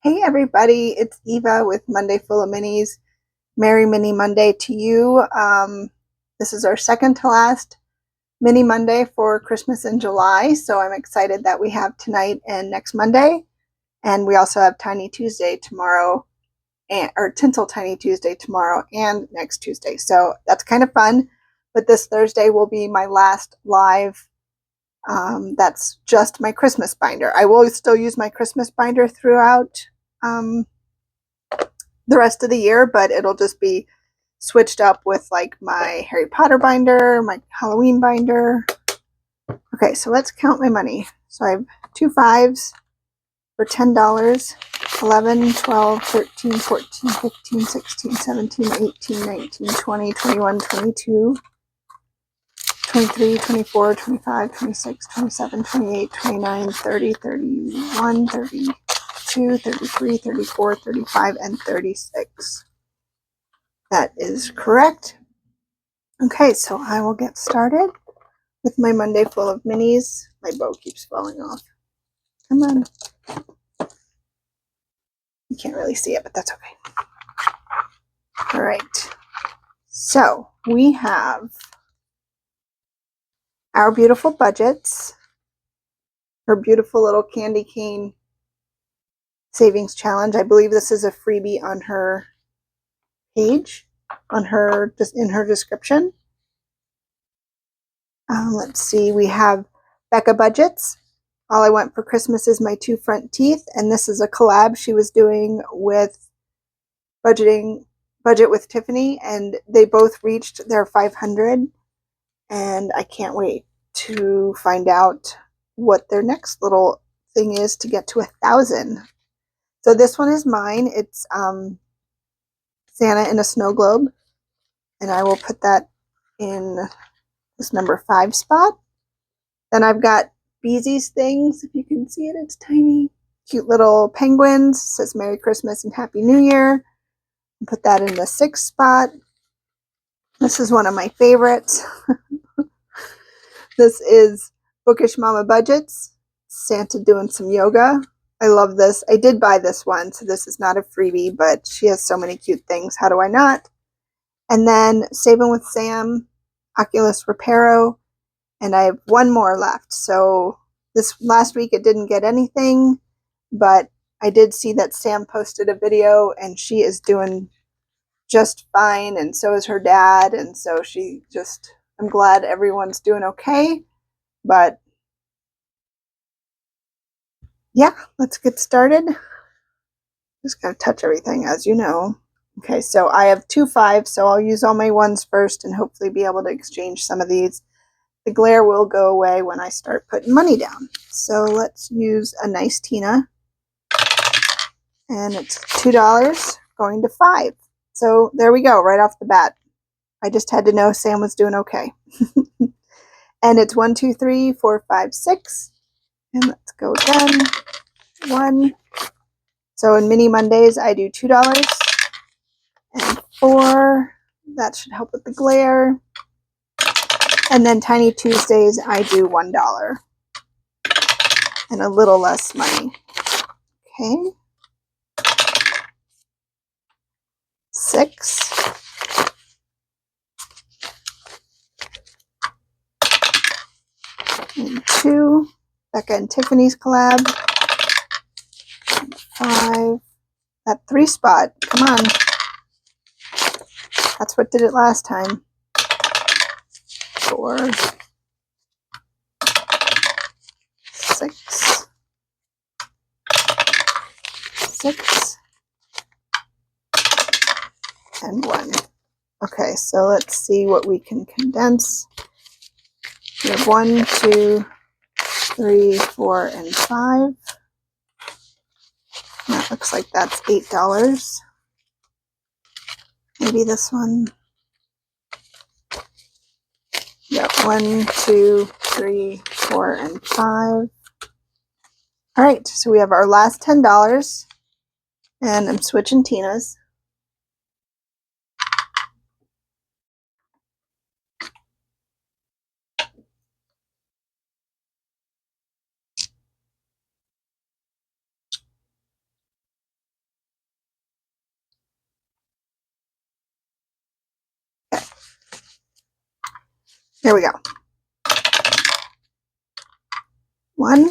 Hey everybody, it's Eva with Monday Full of Minis. Merry Mini Monday to you. This is our second to last Mini Monday for Christmas in July, so I'm excited that we have tonight and next Monday. And we also have Tiny Tuesday tomorrow, or Tinsel Tiny Tuesday tomorrow and next Tuesday. So that's kind of fun. But this Thursday will be my last live. That's just my Christmas binder. I will still use my Christmas binder throughout the rest of the year, but it'll just be switched up with like my Harry Potter binder, my Halloween binder. Okay, so let's count my money. So I have 2 5s for $10. 11, 12, 13, 14, 15, 16, 17, 18, 19, 20, 21, 22, 23, 24, 25, 26, 27, 28, 29, 30, 31, 32, 33, 34, 35, and 36. That is correct. Okay, so I will get started with my Monday Full of Minis. My bow keeps falling off. Come on. You can't really see it, but that's okay. All right. So we have our beautiful budgets, her beautiful little candy cane savings challenge. I believe this is a freebie on her page, on her, just in her description. Let's see, we have Becca Budgets. All I Want for Christmas is My 2 Front Teeth, and this is a collab she was doing with Budget with Tiffany, and they both reached their 500, and I can't wait to find out what their next little thing is to get to 1,000. So this one is mine. It's Santa in a snow globe, and I will put that in this number 5 spot. Then I've got Beezy's Things. If you can see it, it's tiny. Cute little penguins. It says Merry Christmas and Happy New Year. Put that in the 6th spot. This is one of my favorites. This is Bookish Mama Budgets. Santa doing some yoga. I love this. I did buy this one, so this is not a freebie, but she has so many cute things. How do I not? And then Saving with Sam, Oculus Reparo. And I have one more left. So this last week it didn't get anything, but I did see that Sam posted a video and she is doing just fine, and so is her dad, and so I'm glad everyone's doing okay. But yeah, let's get started. Just gotta touch everything, as you know. Okay, so I have 2 5s, so I'll use all my 1s first and hopefully be able to exchange some of these. The glare will go away when I start putting money down. So let's use a nice Tina. And it's $2 going to 5. So there we go, right off the bat. I just had to know Sam was doing okay. And it's 1, 2, 3, 4, 5, 6. And let's go again. 1. So in Mini Mondays, I do $2 and 4. That should help with the glare. And then Tiny Tuesdays, I do $1 and a little less money. Okay. 6. And 2. Becca and Tiffany's collab. And 5. That 3 spot. Come on. That's what did it last time. 4. 6. 6. And 1. Okay, so let's see what we can condense. We have 1, 2, 3, 4, and 5. That looks like that's $8. Maybe this one. Yep, 1, 2, 3, 4, and 5. All right, so we have our last $10, and I'm switching Tina's. Here we go. 1,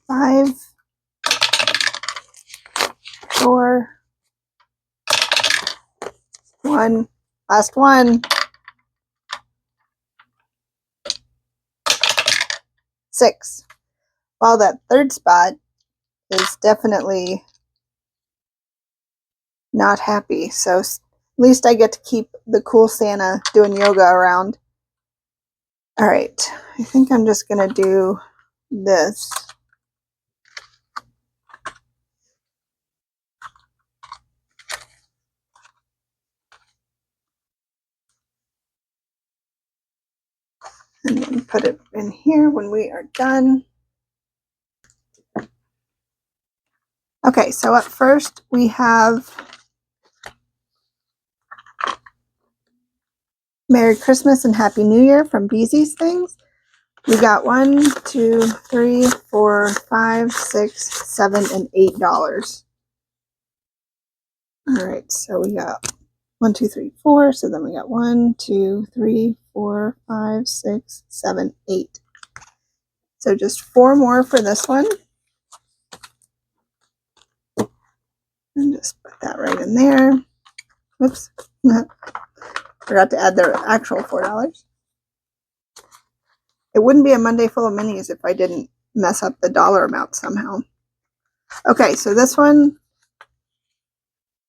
5, 4, 1, last one, 6. Well, that third spot is definitely not happy. So at least I get to keep the cool Santa doing yoga around. All right, I think I'm just gonna do this. And then put it in here when we are done. Okay, so up first we have Merry Christmas and Happy New Year from Beezy's Things. We got 1, 2, 3, 4, 5, 6, 7, and $8. All right, so we got 1, 2, 3, 4. So then we got 1, 2, 3, 4, 5, 6, 7, 8. So just 4 more for this one. And just put that right in there. Oops. Forgot to add their actual $4. It wouldn't be a Monday full of minis if I didn't mess up the dollar amount somehow. Okay, so this one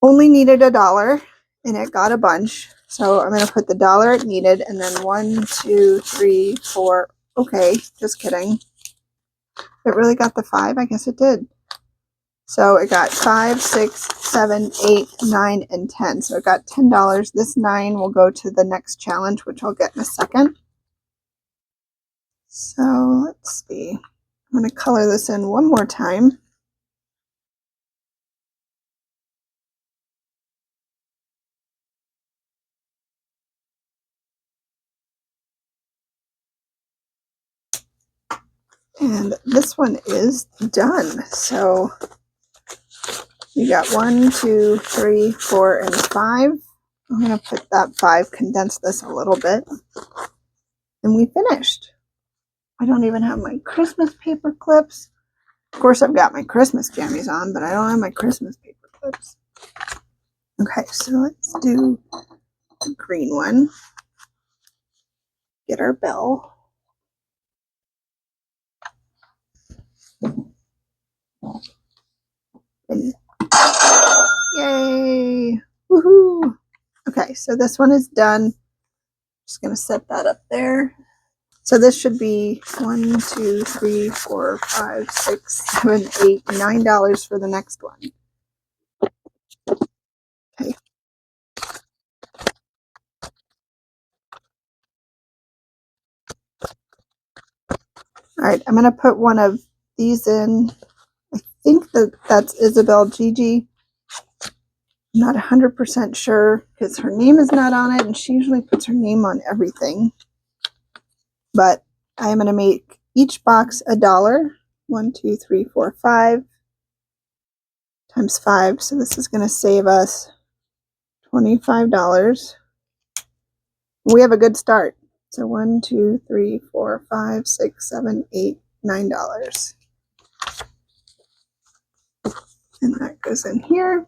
only needed $1 and it got a bunch. So I'm going to put the $1 it needed and then 1, 2, 3, 4. Okay, just kidding. It really got the 5? I guess it did. So it got 5, 6, 7, 8, 9, and 10. So it got $10. This 9 will go to the next challenge, which I'll get in a second. So let's see. I'm going to color this in one more time. And this one is done. So you got 1, 2, 3, 4, and 5. I'm going to put that 5, condense this a little bit. And we finished. I don't even have my Christmas paper clips. Of course, I've got my Christmas jammies on, but I don't have my Christmas paper clips. Okay, so let's do the green one. Get our bell. And yay! Woohoo! Okay, so this one is done. Just going to set that up there. So this should be 1, 2, 3, 4, 5, 6, 7, 8, $9 for the next one. Okay. All right, I'm going to put one of these in. I think that's Isabel Gigi. I'm not 100% sure because her name is not on it and she usually puts her name on everything. But I'm going to make each box $1. 1, 2, 3, 4, 5 times 5. So this is going to save us $25. We have a good start. So 1, 2, 3, 4, 5, 6, 7, 8, $9. And that goes in here.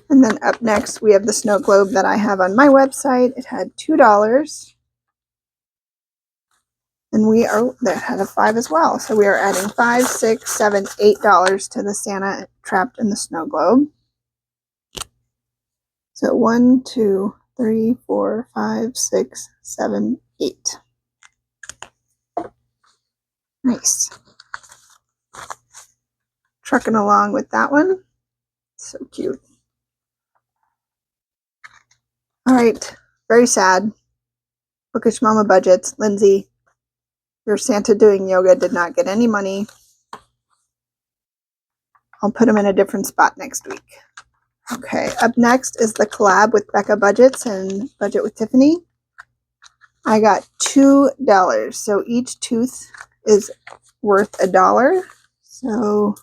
And then up next, we have the snow globe that I have on my website. It had $2. And that had a 5 as well. So we are adding 5, 6, 7, $8 to the Santa trapped in the snow globe. So 1, 2, 3, 4, 5, 6, 7, 8. Nice. Trucking along with that one. So cute. All right, very sad. Bookish Mama Budgets, Lindsay, your Santa doing yoga did not get any money. I'll put him in a different spot next week. Okay, up next is the collab with Becca Budgets and Budget with Tiffany. I got $2, so each tooth is worth $1. So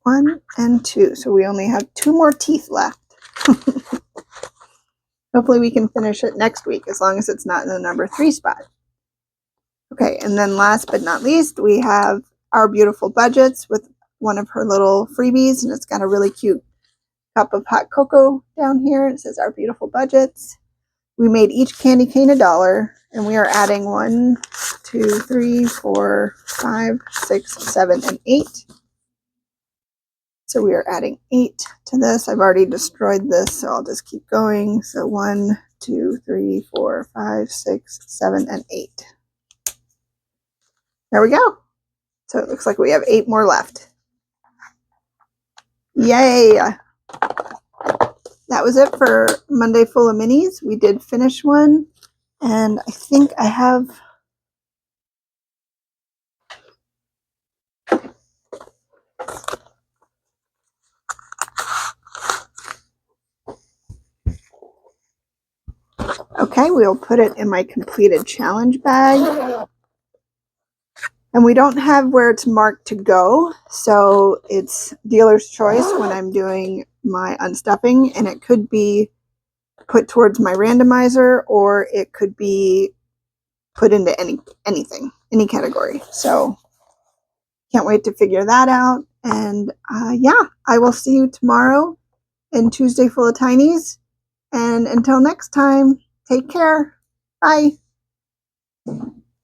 1 and 2. So we only have 2 more teeth left. Hopefully we can finish it next week, as long as it's not in the number 3 spot. Okay, and then last but not least, we have Our Beautiful Budgets with one of her little freebies, and it's got a really cute cup of hot cocoa down here. It says Our Beautiful Budgets. We made each candy cane $1, and we are adding 1, 2, 3, 4, 5, 6, 7, and 8. So we are adding 8 to this. I've already destroyed this, so I'll just keep going. So 1, 2, 3, 4, 5, 6, 7, and 8. There we go. So it looks like we have 8 more left. Yay! That was it for Monday Full of Minis. We did finish one, and I think I have... Okay, we'll put it in my completed challenge bag. And we don't have where it's marked to go, so it's dealer's choice when I'm doing my unstuffing, and it could be put towards my randomizer, or it could be put into anything, any category. So can't wait to figure that out. And yeah, I will see you tomorrow in Tuesday Full of Tinies. And until next time, take care. Bye.